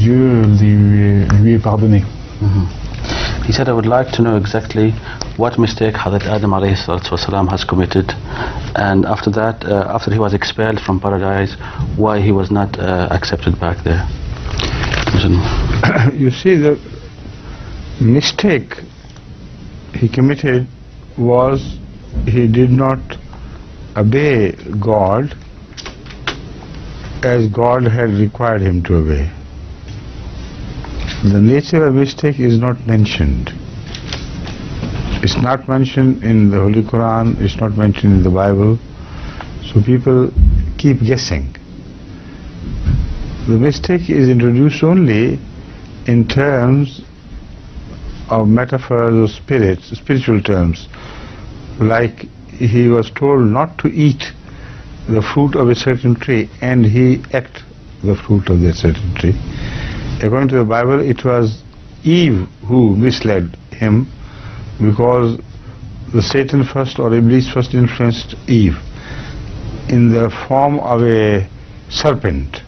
Dieu lui est pardonné. He said, I would like to know exactly what mistake Hazrat Adam alayhi salatu wasalam has committed, and after that, after he was expelled from paradise, why he was not accepted back there. You see, the mistake he committed was he did not obey God as God had required him to obey. The nature of mistake is not mentioned. It's not mentioned in the Holy Quran, it's not mentioned in the Bible, so people keep guessing. The mistake is introduced only in terms of metaphors or spiritual terms, like he was told not to eat the fruit of a certain tree and he ate the fruit of that certain tree. According to the Bible, it was Eve who misled him, because the Satan first, or Iblis first, influenced Eve in the form of a serpent.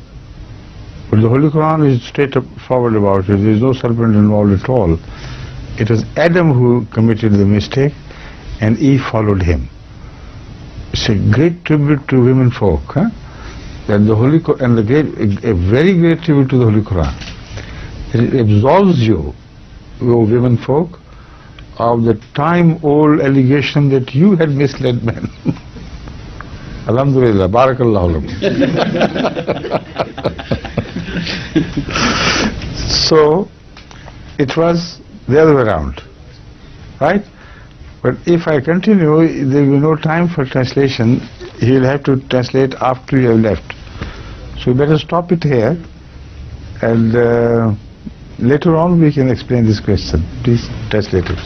But the Holy Quran is straightforward about it. There is no serpent involved at all. It was Adam who committed the mistake and Eve followed him. It's a great tribute to women folk, that the Holy Quran, and a very great tribute to the Holy Quran. It absolves you, women folk, of the time-old allegation that you had misled men. Alhamdulillah, barakallahu lakum. So, it was the other way around, right? But if I continue, there will be no time for translation. He will have to translate after you have left. So we better stop it here, and later on we can explain this question. Please translate it.